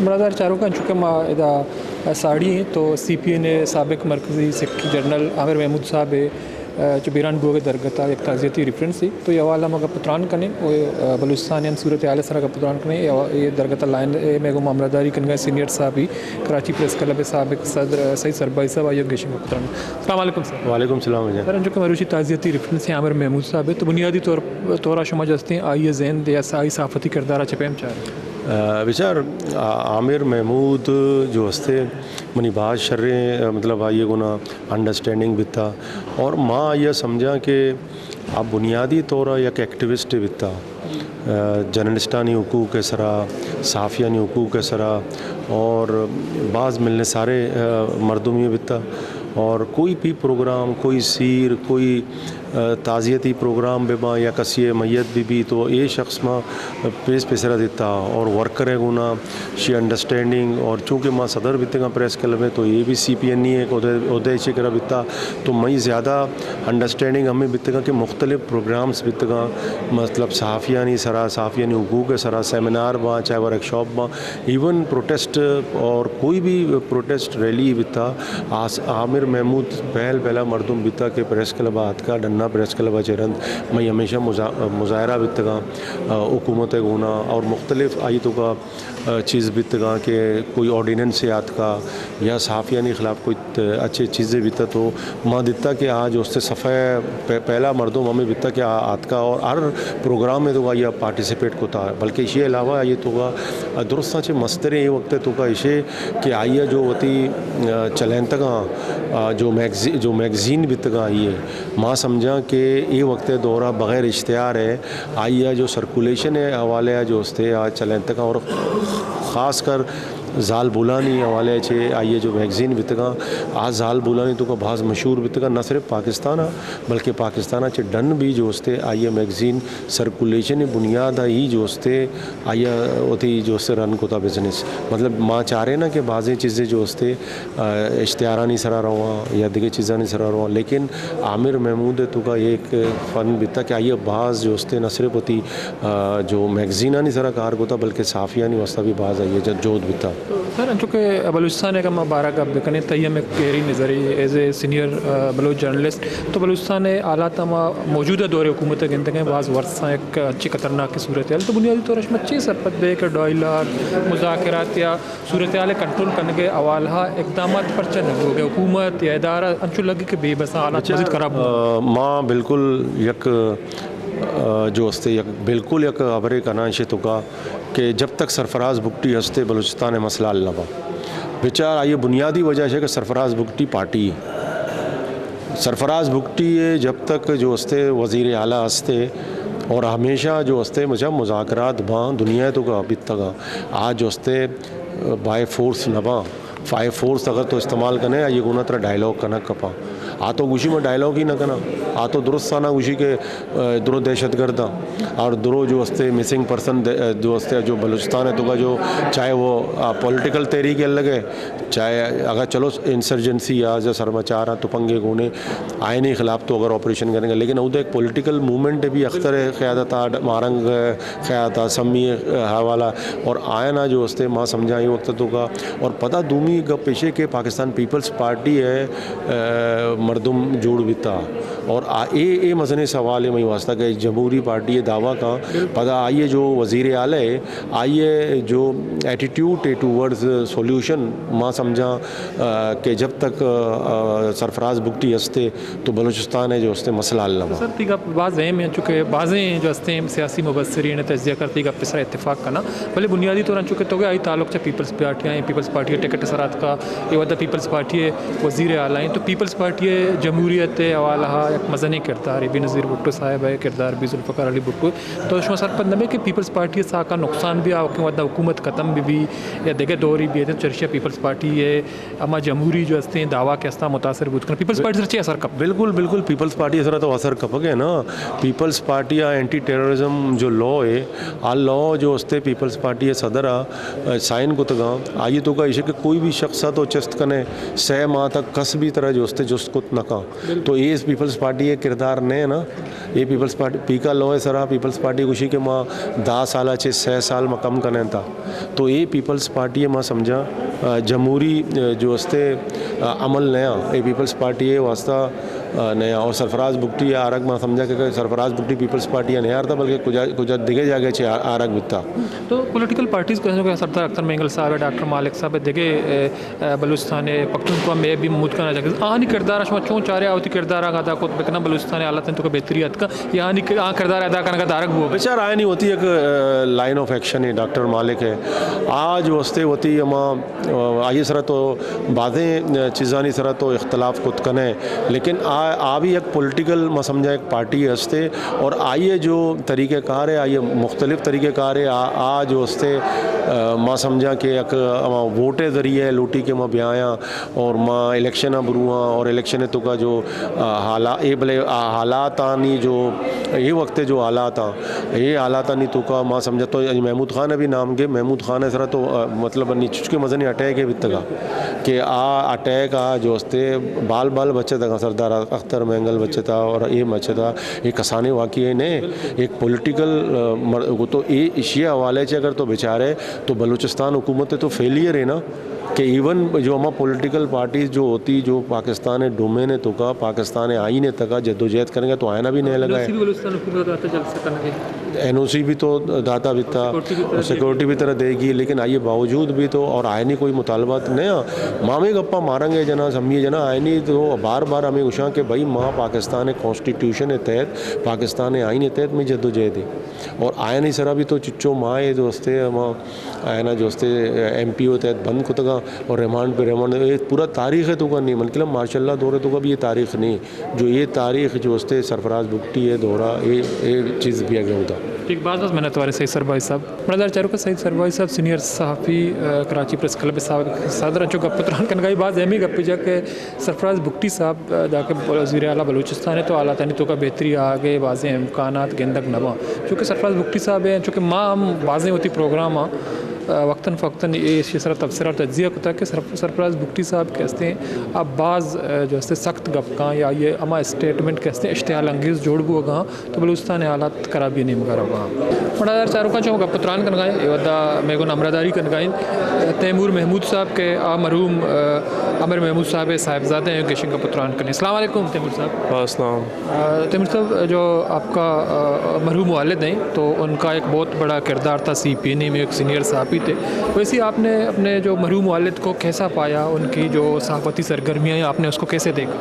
मरादार चारों का चूँकि माँ इदा साड़ी हैं तो CPA ने सबक मरकज़ी सेक्रेटरी जनरल आमिर महमूद साहब जो बीरान बुआ के दरगता एक ताज़ियती रेफरेंस थी तो ये वाला मगर पुत्रान कने बलूचिस्तान या सूरत हाल सर का पुत्रान कने ये दरगता लाइन में को मामलादारी कन सीनियर साहब भी कराची प्रेस क्लब सबक सदर सईद सरबाई साहब आयो गेशिंग का पुत्रान। अस्सलाम वालेकुम सर। वालेकुम सलाम सर जो कि मरूची ताज़ियती रेफरेंस है आमिर महमूद साहब है तो बुनियादी तौर शुमा जस्ते हैं आई जैन या साई साफ़ती किरदार छपेम चाह विचार आमिर महमूद जो हस्ते मनी बात शर्रे मतलब आइए गुना अंडरस्टैंडिंग बिता और माँ यह समझा कि आप बुनियादी तौर एक एक्टिविस्ट बिता जर्नलिस्टानी हुकूक सरा साफ़ियानी हुकूक सरा और बाज़ मिलने सारे मरदूमी बिता और कोई भी प्रोग्राम कोई सीर कोई ताज़ियती प्रोग्राम बेबा या कसी मैयत भी तो ये शख्स माँ पेश पेसरा देता और वर्कर है गुना शी अंडरस्टैंडिंग और चूँकि माँ सदर बितेगा प्रेस क्लब है तो ये भी CPN नहीं है उदय करा बिता तो मई ज़्यादा अंडरस्टैंडिंग हमें बितेगा कि मुख्तलिफ प्रोग्राम्स बितेगा मतलब साफ़ियानी हुकूक सरा सेमिनार बा चाहे वर्कशॉप बा इवन प्रोटेस्ट और कोई भी प्रोटेस्ट रैली बिता आमिर महमूद पहला मरदूम बिता के प्रेस क्लब हाथ का डन्ना प्रेस क्लब चरंद मैं हमेशा मुजाहरा बितगा हुकूमत गुना और मुख्तलिफ आई तो का चीज़ बितगा कि कोई ऑर्डिनेंस याद का या साफ़ियानी ख़िलाफ़ कोई अच्छी चीज़ें बिता तो माँ दिता कि आज उससे सफ़े पहला मरदूम हमें बिता कि हाथ का और हर प्रोग्राम में तो यह पार्टिसिपेट को था बल्कि इसके अलावा ये तो का दुरुस्त चे मस्तरे ये वक्त तो का इसे कि आइए जो होती चलें तक जो मैगज़ीन बितगा आइए माँ समझा कि ये वक्त दौरा बग़ैर इश्तिहार है आइए जो सर्कुलेशन है हवाले जो उससे आज चलें तक और ख़ास कर ज़ाल बुलानी हवाले छे आइए जो मैगज़ीन बितगा आज ज़ाल बुलानी तो का बहुत मशहूर बितगा न सिर्फ पाकिस्तान बल्कि पाकिस्तान चे डन भी जो उसते आइए मैगज़ीन सर्कुलेशन बुनियाद ही जो उसते आइए होती जो उससे रन को था बिज़नेस मतलब माँ चाह रहे ना कि बाज़ी चीज़ें जो उसते इश्तिहारा नहीं सरा रहा या दिगे चीज़ा नहीं सरा रहा लेकिन आमिर महमूद तो का एक फ़न बिता कि आइए बाज़ जो उसते न सिर्फ होती जो मैगज़ीन नहीं सरा कार को था बल्कि साफ़िया नहीं वस्ता भी बाज़ आइए जब जोध बिता सर चूँकि बलूचिस्तान का मैं बारह का कने तयम गहरी नज़री as a senior Baloch journalist तो बलूचिस्तान आलात मौजूदा दौरे हुकूमत गिनते हैं बाज़ वर्षा एक अच्छी खतरनाक की सूरत हाल तो बुनियादी तौर पर अच्छी सरपत बे के डायलाग मुज़ाकरात या सूरत हाल कंट्रोल करने के अवाला इकदाम पर चल हो गए हुकूमत या इदारा अंशु लगे कि बेबस हालात मज़ीद खराब माँ बिल्कुल यक जो हस्ते बिल्कुल एक खबरें करना तो का कि जब तक सरफराज बुगटी हंसते बलूचिस्तान में मसला हल नवा विचार आइए बुनियादी वजह है कि सरफराज बुगटी पार्टी सरफराज बुगटी जब तक जो हंसते वज़ीर आला हंसते और हमेशा जो हंसते मुझे मुज़ाकरात बाँ दुनिया तो का अभी तक आज जो हंसते बाय फोर्स नबा फाइव फोर्स अगर तो इस्तेमाल करें ये गुना तरह डायलॉग करना कपा आ तो गुशी में डायलॉग ही ना करना आ तो दुरुस्त ना गुशी के दुरो दहशत गर्दा और दुरो जो हस्ते मिसिंग पर्सन जो हस्ते जो बलूचिस्तान है तो का जो चाहे वो पॉलिटिकल तहरीक अलग है चाहे अगर चलो इंसर्जेंसी या जो सरमाचार तो पंगे गुने आए नहीं ख़िलाफ़ तो अगर ऑपरेशन करेंगे लेकिन उधर एक पॉलिटिकल मूवमेंट भी अख्तर क़यादत मारंग क़यादत समी हवाला और आया ना जो हस्ते माँ समझाई वक्त तो का और पता दूमी का पेशे के पाकिस्तान पीपल्स पार्टी है मरदुम जोड़ बिता और ए मसने सवाल है मई वास्ता कि जमहूरी पार्टी ये दावा का पता आइए जो वज़ीर आला है आइए जो एटीट्यूड है टूवर्ड्स सॉल्यूशन माँ समझा कि जब तक सरफराज बुगटी हंसते तो बलूचिस्तान है जो हंसते मसला हल ना सर तीका बाज़ अहम है चूँकि बाज़ें जो हंसते हैं सियासी मुबसरीन तजिया करती का पिसरा इत्तेफाक करना भले बुनियादी तौर चूँकि तो आई ताल्लुक से पीपल्स पार्टियाँ पीपल्स पार्टी टिकट सरात का ये वदा पीपल्स पार्टी वज़ीर आला हैं तो पीपल्स पार्टी जमहूरियत हवाला एक मजनी किरदार है बेनज़ीर भुट्टो साहब है किरदार भी जुल्फ़िकार अली भुट्टो तो शुमा सर पद नबे कि पीपल्स पार्टी सा का नुकसान भी आओ कि वदा हुकूमत ख़त्म भी या देखे दौरी भी है चर्चा पीपल्स पार्टी है अमा जमहूरी जो हस्ते हैं दावा के हस्ता मुतासर बुत कर पीपल्स पार्टी से असर कप बिल्कुल पीपल्स पार्टी असर तो असर कप गए ना पीपल्स पार्टी या एंटी टेररिज्म जो लॉ है आ लॉ जो हस्ते पीपल्स पार्टी सदर साइन को तगा आइए तो का इसे कि कोई भी शख्स तो चस्त कने 6 माह तक कस भी तरह जो हस्ते जुस्त कुत नका तो ये पीपल्स पार्टी ये किरदार ने ना ये पीपल्स पार्टी पीका लोए सरा पीपल्स पार्टी खुशी के माँ 10 साल 6 साल में कम करें था तो ये पीपल्स पार्टी है माँ समझा जमहूरी जो हस्ते अमल नया ये पीपल्स पार्टी है वास्ता नया और सरफराज बुगटी आरग में समझा कि सरफराज बुगटी पीपल्स पार्टी नहीं हारता बल्कि कुछ दिखे जाके छे आरग बिता तो पॉलिटिकल पार्टीज़ को सरदार अख्तर मेंगल साहब है डॉक्टर मालिक साहब है देखे बलूचिस्तान पख्तूनख्वा में भी मुद करना चाहिए आनी किरदार अशमा चों चारे आवती किरदार अदा को बिकना बलूचिस्तान हालत तो बेहतरी हद का या आनी किरदार अदा करने का दारक हुआ बेचार आए नहीं होती एक लाइन ऑफ एक्शन है डॉक्टर मालिक है आज वस्ते होती अमा आइए सरा तो बातें चीज़ानी सरा तो इख्तलाफ खुद कने लेकिन आ भी एक पॉलिटिकल मैं समझा एक पार्टी हस्ते और आइए जो तरीक़ेकार है आइए मुख्तलिफ तरीक़ेकार है आ जो हस्ते माँ समझा कि एक वोटे ज़रिए लूटी के माँ ब्याया और माँ इलेक्शन बुरुआ और इलेक्शन तो का जो हालात आनी जो ये वक्त जो हालात ये हालात आनी तो का माँ समझा तो महमूद खान अभी नाम के महमूद खान है सरा तो मतलब चुचके मज़े नहीं अटैक है बितगा कि अटैक जो हस्ते बाल बाल बच्चे था सरदार अख्तर मेंगल बच्चे था और ये बच्चे था ये कसाने वाकई है ने एक पॉलिटिकल तो ये इसी हवाले से अगर तो बेचारे तो बलूचिस्तान हुकूमत तो फेलियर है ना कि इवन जो हमारा पॉलिटिकल पार्टीज जो होती जो पाकिस्तान है डोमेन है तो का पाकिस्तान है आईने तक जद्दोजहद करेंगे तो आयना भी नहीं लगा है NOC भी तो दाता भी था सिक्योरिटी भी तरह देगी लेकिन आइए बावजूद भी तो और आयनी कोई मुतालबात नहीं मामे गप्पा मारेंगे जना समझिए जना आयनी तो बार बार हमें उछा कि भाई माँ पाकिस्तान है कॉन्स्टिट्यूशन है तहत पाकिस्तान है आईने तहत में जद्दोजहद है और आयनी सरा भी तो चिच्चो माँ है दोस्ते माँ आयना दोस्ते MPO तहत बंद खुद का और रिमांड पे रिमांड ये पूरा तारीख़ है तो का नहीं मतलब माशाल्लाह दौरे तो का भी ये तारीख़ नहीं जो ये तारीख़ जो उसते सरफराज बुगटी है दौरा ये चीज़ भी आगे होता ठीक बात बस मैंने तुम्हारे सईद सरवाई साहब बड़ा चारों का सईद सरवाई साहब सीनियर सहाफ़ी कराची प्रेस क्लब साहब सदर जो गप्पतरान कनगाई बात एमी गप्पी जाके सरफराज बुगटी साहब जाके वज़ीर आला बलूचिस्तान है तो आला तनी तो का बेहतरी आगे बाज़ें इम्कानात गेंदक नवा चूँकि सरफराज बुगटी साहब है चूँकि माँ हम बाज़ें होती प्रोग्राम वक्तन फ़क्तन ये सरा तबसरा और तजिया होता है कि सरफराज बुगटी साहब कहते हैं अब बाज़ जो है सख्त गपका या ये अमा स्टेटमेंट कहते हैं इश्तिहाल अंगेज़ जोड़ भी होगा तो बलूचिस्तान हालात खराबी नहीं मगर होगा बड़ा चारों का जो गपतरान कन गाए ये वदा मेरे को नमरादारी कन गाइन तैमूर महमूद साहब के मरहूम आमिर महमूद साहब साहिबजादे हैं गेशिंग गपतरान कन अस्सलाम वालेकुम तैमूर साहब। अस्सलाम तैमूर साहब जो आपका मरहूम वालिद हैं तो उनका एक बहुत बड़ा किरदार था CPNA में एक सीनियर साहब थे वैसे ही आपने अपने जो मरहूम वालिद को कैसा पाया उनकी जो सहाफ़ती सरगर्मियाँ आपने उसको कैसे देखा?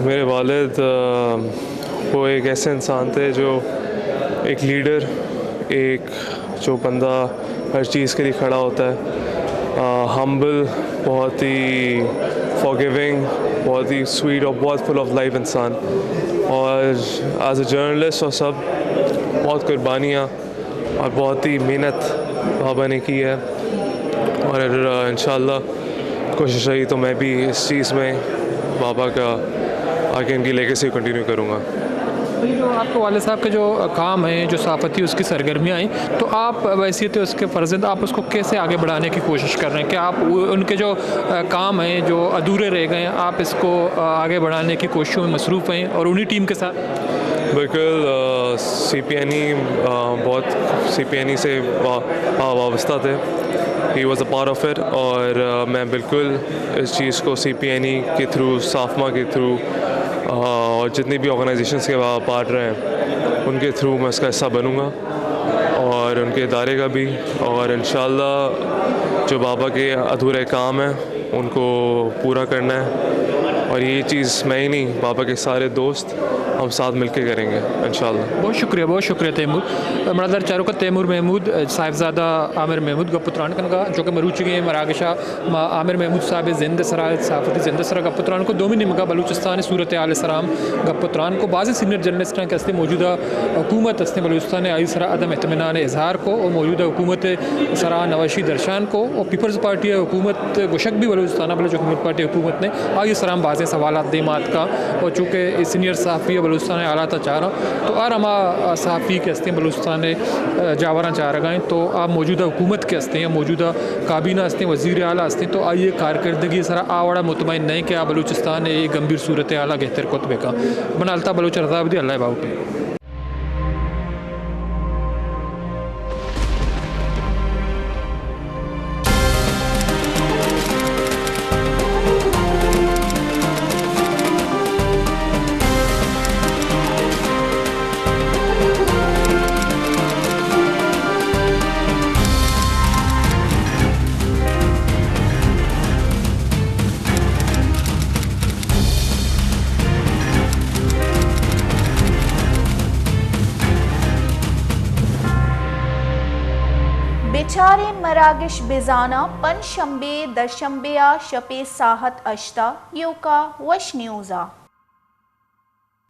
मेरे वालिद वो एक ऐसे इंसान थे जो एक लीडर एक जो बंदा हर चीज़ के लिए खड़ा होता है हम्बल बहुत ही फॉरगिविंग बहुत ही स्वीट और बहुत फुल ऑफ लाइफ इंसान और एज अ जर्नलिस्ट और सब बहुत कुर्बानियाँ और बहुत ही मेहनत बाबा ने की है और इंशाल्लाह कोशिश रही तो मैं भी इस चीज़ में बाबा का आगे इनकी लेगेसी कंटिन्यू करूँगा। तो ये जो आपके वाले साहब के जो काम है जो सहाफ़ती उसकी सरगर्मियाँ हैं तो आप वैसे थे उसके फ़र्ज़ंद आप उसको कैसे आगे बढ़ाने की कोशिश कर रहे हैं कि आप उनके जो काम हैं जो अधूरे रह गए हैं आप इसको आगे बढ़ाने की कोशिशों में मसरूफ़ हैं और उन्हीं टीम के साथ? बिल्कुल CPNA बहुत CPNA से वाबस्ता थे he was a part of it और मैं बिल्कुल इस चीज़ को CPNA के थ्रू साफमा के थ्रू और जितनी भी ऑर्गेनाइजेशंस के पार्ट रहे हैं उनके थ्रू मैं इसका हिस्सा बनूँगा और उनके इदारे का भी और इंशाल्लाह जो बाबा के अधूरे काम हैं उनको पूरा करना है और ये चीज़ मैं ही नहीं बाबा के सारे दोस्त हम साथ मिलकर करेंगे इंशाल्लाह। बहुत शुक्रिया तैमूर मरादर चारों का तैमूर महमूद साहिबजादा आमिर महमूद गपुत्रान का जो कि मरूची मरागशा आमिर महमूद साहब जिंद सरा सहाफ़ती जिंद सरा गपुत्रान को दोमी निमगा बलूचिस्तान सूरत आल सराम गपुत्रान को बाज़ सीनियर जर्नलिस्ट के हस्ते मौजूदा हुकूमत हस्ते बलूचिस्तान आई सरा अदम इत्मीनान इजहार को और मौजूदा हुकूमत सरा नवाशी दरशान को और पीपल्स पार्टी हुकूमत गुशक भी बलूचिस्तान बल जो हुकूमत पार्टी हुकूमत ने आई सराम बाज़ सवाल देमात का और चूँकि सीनियर सहाफ़ी बलूचिस्तान आला था चाह रहा तो आर हमा सहाफ़ी के हस्ते बलूचिस्तान जावरा चाह रहा हैं तो आप मौजूदा हुकूमत के हस्ते हैं मौजूदा काबीना हस्ते वज़ीर आला हस्ते तो आइए कारकर्दगी सरा आवड़ा मुतमईन नहीं कि आ बलूचिस्तान एक गंभीर सूरत आला गहतर कुतबे का बनालता बलोच रजाबदी अल्लाह बाबू पे। बेचारे मरागिश बेजाना पन शंबे दशंबे शपे साहत अश्ता योका वश न्यूज़ा।